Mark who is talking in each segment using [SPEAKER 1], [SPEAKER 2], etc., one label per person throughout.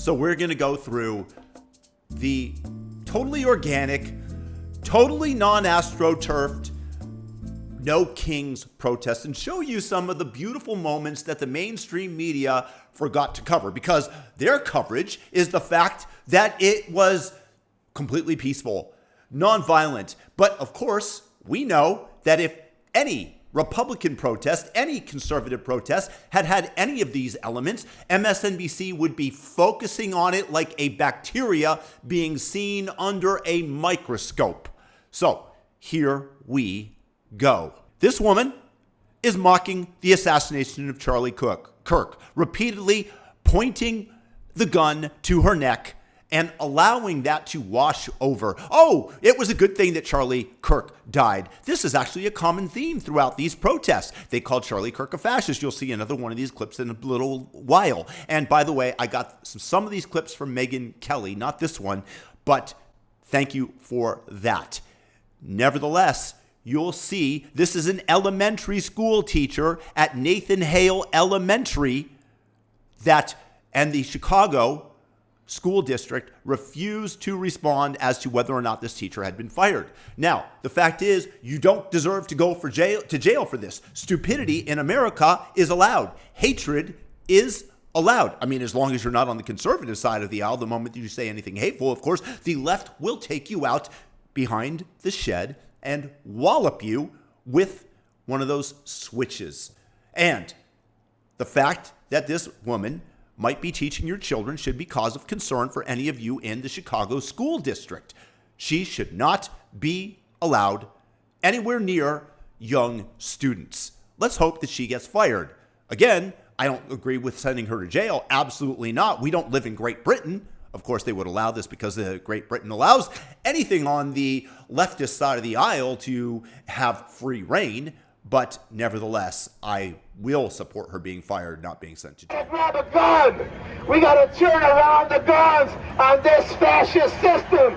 [SPEAKER 1] So we're going to go through the totally organic, totally non-astroturfed, no kings protest and show you some of the beautiful moments that the mainstream media forgot to cover, because their coverage is the fact that it was completely peaceful, non-violent. But of course, we know that if any Republican protest, any conservative protest had any of these elements, MSNBC would be focusing on it like a bacteria being seen under a microscope. So here we go. This woman is mocking the assassination of Charlie Kirk, repeatedly pointing the gun to her neck and allowing that to wash over. Oh, it was a good thing that Charlie Kirk died. This is actually a common theme throughout these protests. They called Charlie Kirk a fascist. You'll see another one of these clips in a little while. And by the way, I got some of these clips from Megyn Kelly, not this one, but thank you for that. Nevertheless, you'll see this is an elementary school teacher at Nathan Hale Elementary and the Chicago school district refused to respond as to whether or not this teacher had been fired. Now, the fact is, you don't deserve to go to jail for this. Stupidity in America is allowed. Hatred is allowed. I mean, as long as you're not on the conservative side of the aisle, the moment you say anything hateful, of course, the left will take you out behind the shed and wallop you with one of those switches. And the fact that this woman might be teaching your children should be cause of concern for any of you in the Chicago school district. She should not be allowed anywhere near young students. Let's hope that she gets fired. Again, I don't agree with sending her to jail. Absolutely not. We don't live in Great Britain. Of course, they would allow this because Great Britain allows anything on the leftist side of the aisle to have free reign. But nevertheless, I will support her being fired, not being sent to jail.
[SPEAKER 2] Grab a gun. We got to turn around the guns on this fascist system.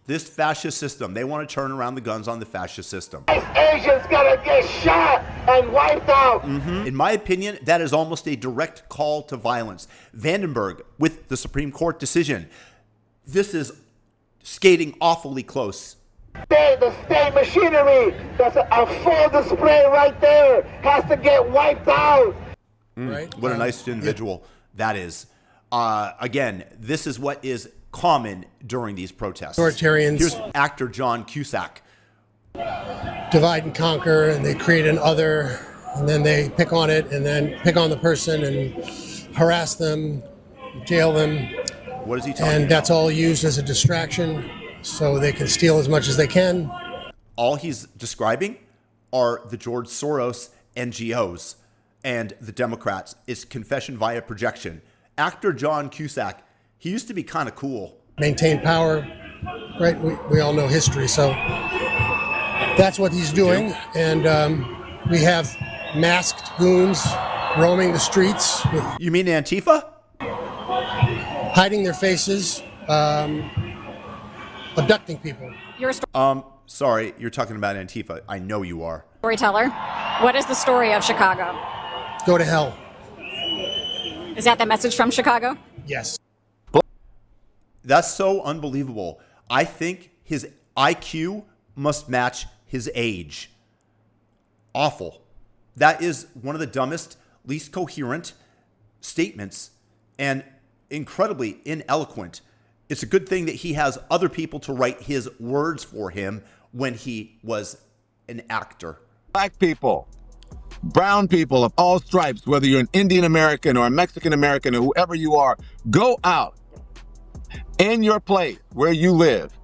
[SPEAKER 1] This fascist system. They want to turn around the guns on the fascist system.
[SPEAKER 2] These Asians got to get shot and wiped out.
[SPEAKER 1] In my opinion, that is almost a direct call to violence. Vandenberg with the Supreme Court decision. This is skating awfully close.
[SPEAKER 2] The state machinery, that's a full display right there, has to get wiped out.
[SPEAKER 1] Right? What a nice individual that is. Again, this is what is common during these protests.
[SPEAKER 3] Authoritarians.
[SPEAKER 1] Here's actor John Cusack.
[SPEAKER 3] Divide and conquer, and they create an other, and then they pick on it, and then pick on the person and harass them, jail them.
[SPEAKER 1] What is he talking
[SPEAKER 3] And
[SPEAKER 1] about?
[SPEAKER 3] that's all used as a distraction so they can steal as much as they can.
[SPEAKER 1] All he's describing are the George Soros NGOs and the Democrats. It's confession via projection. Actor John Cusack, he used to be kind of cool.
[SPEAKER 3] Maintain power, right? We all know history, so that's what he's doing. And we have masked goons roaming the streets.
[SPEAKER 1] You mean Antifa?
[SPEAKER 3] Hiding their faces, abducting people.
[SPEAKER 1] Sorry, you're talking about Antifa. I know you are.
[SPEAKER 4] Storyteller, what is the story of Chicago?
[SPEAKER 3] Go to hell.
[SPEAKER 4] Is that the message from Chicago?
[SPEAKER 3] Yes.
[SPEAKER 1] That's so unbelievable. I think his IQ must match his age. Awful. That is one of the dumbest, least coherent statements and incredibly ineloquent. It's a good thing that he has other people to write his words for him when he was an actor.
[SPEAKER 5] Black people, brown people of all stripes, whether you're an Indian American or a Mexican American or whoever you are, go out in your place where you live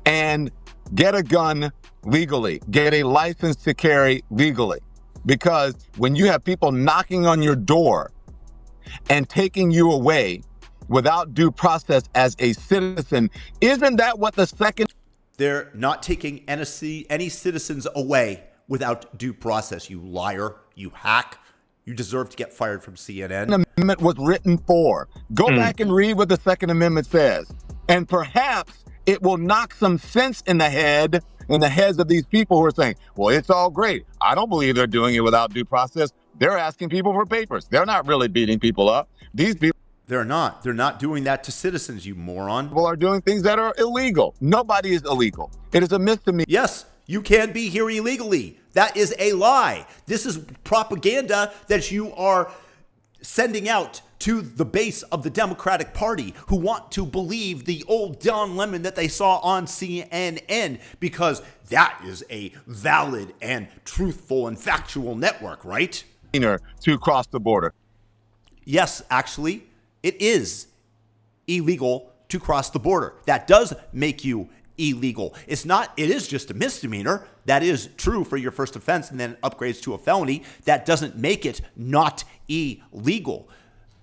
[SPEAKER 5] and get a gun legally, get a license to carry legally. Because when you have people knocking on your door and taking you away without due process as a citizen, isn't that what the second...
[SPEAKER 1] They're not taking any citizens away without due process, you liar, you hack. You deserve to get fired from CNN.
[SPEAKER 5] The Amendment was written for. Go back and read what the Second Amendment says. And perhaps it will knock some sense in the heads of these people who are saying, well, it's all great. I don't believe they're doing it without due process. They're asking people for papers. They're not really beating people up. These people...
[SPEAKER 1] They're not. They're not doing that to citizens, you moron.
[SPEAKER 5] People are doing things that are illegal. Nobody is illegal. It is a misdemeanor.
[SPEAKER 1] Yes, you can be here illegally. That is a lie. This is propaganda that you are sending out to the base of the Democratic Party who want to believe the old Don Lemon that they saw on CNN, because that is a valid and truthful and factual network, right?
[SPEAKER 5] To cross the border.
[SPEAKER 1] Yes, actually, it is illegal to cross the border. That does make you illegal. It is just a misdemeanor. That is true for your first offense, and then it upgrades to a felony. That doesn't make it not illegal.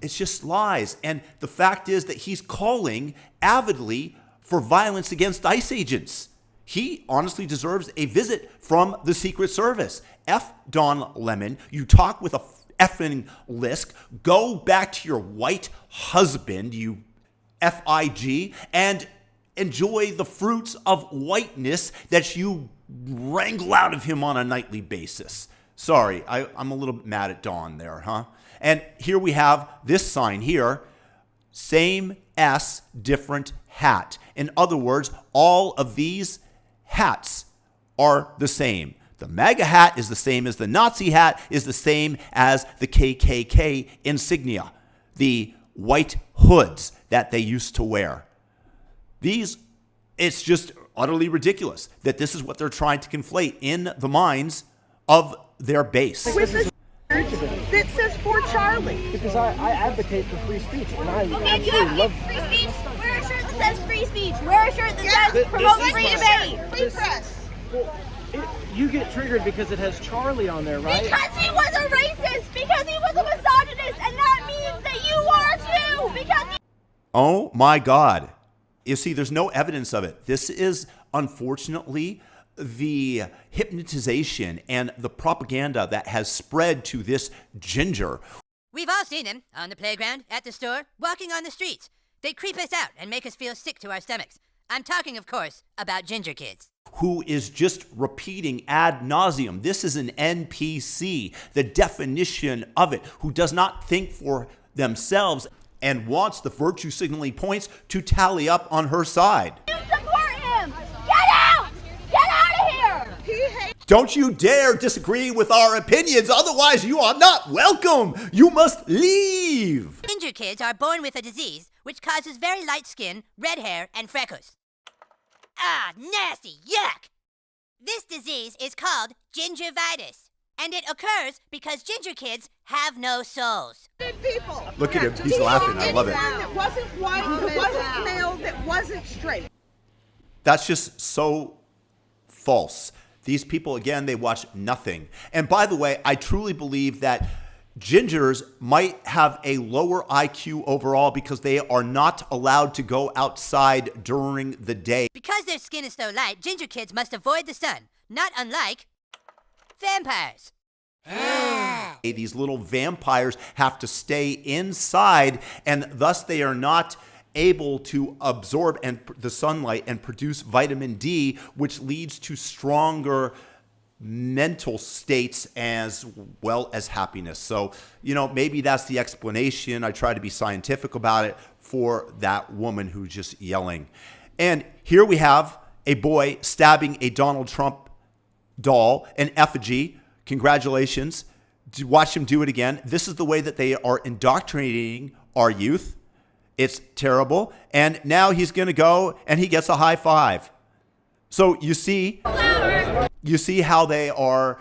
[SPEAKER 1] It's just lies. And the fact is that he's calling avidly for violence against ICE agents. He honestly deserves a visit from the Secret Service. F. Don Lemon, you talk with a effing lisp. Go back to your white husband, you FIG, and enjoy the fruits of whiteness that you wrangle out of him on a nightly basis. Sorry, I'm a little bit mad at Don there, huh? And here we have this sign here, same S, different hat. In other words, all of these hats are the same. The MAGA hat is the same as the Nazi hat, is the same as the KKK insignia, the white hoods that they used to wear. It's just utterly ridiculous that this is what they're trying to conflate in the minds of their base.
[SPEAKER 6] With a shirt that says for Charlie.
[SPEAKER 7] Because I advocate for free speech, and I
[SPEAKER 8] Okay, if you
[SPEAKER 7] absolutely love
[SPEAKER 8] advocate free speech, wear a shirt that says free speech. Wear a shirt that says promote free debate.
[SPEAKER 6] Free press.
[SPEAKER 7] Well, you get triggered because it has Charlie on there, right?
[SPEAKER 8] Because he was a racist. Because he was a misogynist. And that means that you are too. Because
[SPEAKER 1] Oh my God. You see, there's no evidence of it. This is, unfortunately, the hypnotization and the propaganda that has spread to this ginger.
[SPEAKER 9] We've all seen them on the playground, at the store, walking on the streets. They creep us out and make us feel sick to our stomachs. I'm talking, of course, about ginger kids.
[SPEAKER 1] Who is just repeating ad nauseum. This is an NPC, the definition of it, who does not think for themselves and wants the virtue signaling points to tally up on her side.
[SPEAKER 8] you support him. Get out. Get out of here.
[SPEAKER 6] He hates.
[SPEAKER 1] Don't you dare disagree with our opinions, otherwise you are not welcome. You must leave.
[SPEAKER 9] Ginger kids are born with a disease which causes very light skin, red hair, and freckles. Ah, nasty, yuck! This disease is called gingivitis, and it occurs because ginger kids have no souls.
[SPEAKER 6] People.
[SPEAKER 1] Look at him, he's laughing, I love it.
[SPEAKER 6] That wasn't white, that wasn't male, that wasn't straight.
[SPEAKER 1] That's just so false. These people, again, they watch nothing. And by the way, I truly believe that gingers might have a lower IQ overall because they are not allowed to go outside during the day.
[SPEAKER 9] Because their skin is so light, ginger kids must avoid the sun, not unlike vampires.
[SPEAKER 1] These little vampires have to stay inside, and thus they are not able to absorb the sunlight and produce vitamin D, which leads to stronger mental states as well as happiness. So, maybe that's the explanation. I try to be scientific about it for that woman who's just yelling. And here we have a boy stabbing a Donald Trump doll, an effigy. Congratulations. Watch him do it again. This is the way that they are indoctrinating our youth. It's terrible. And now he's going to go and he gets a high five. So you see how they are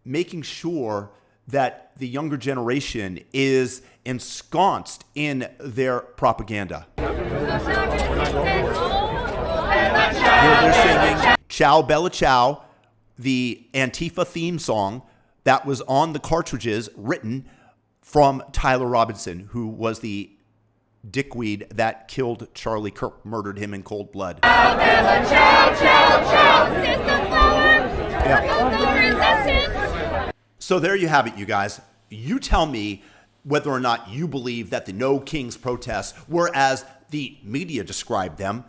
[SPEAKER 1] making sure that the younger generation is ensconced in their propaganda. They're singing Ciao Bella Ciao, the Antifa theme song that was on the cartridges written from Tyler Robinson, who was the dickweed that killed Charlie Kirk, murdered him in cold blood. Yeah. So there you have it, you guys. You tell me whether or not you believe that the No Kings protests were, as the media described them,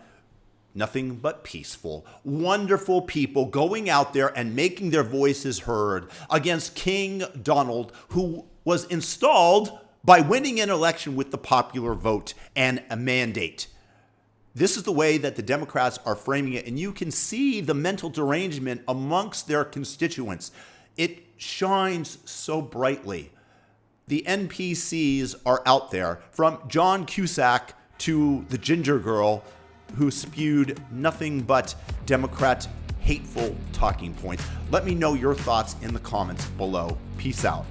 [SPEAKER 1] nothing but peaceful, wonderful people going out there and making their voices heard against King Donald, who was installed by winning an election with the popular vote and a mandate. This is the way that the Democrats are framing it, and you can see the mental derangement amongst their constituents. It shines so brightly. The NPCs are out there, from John Cusack to the ginger girl who spewed nothing but Democrat hateful talking points. Let me know your thoughts in the comments below. Peace out.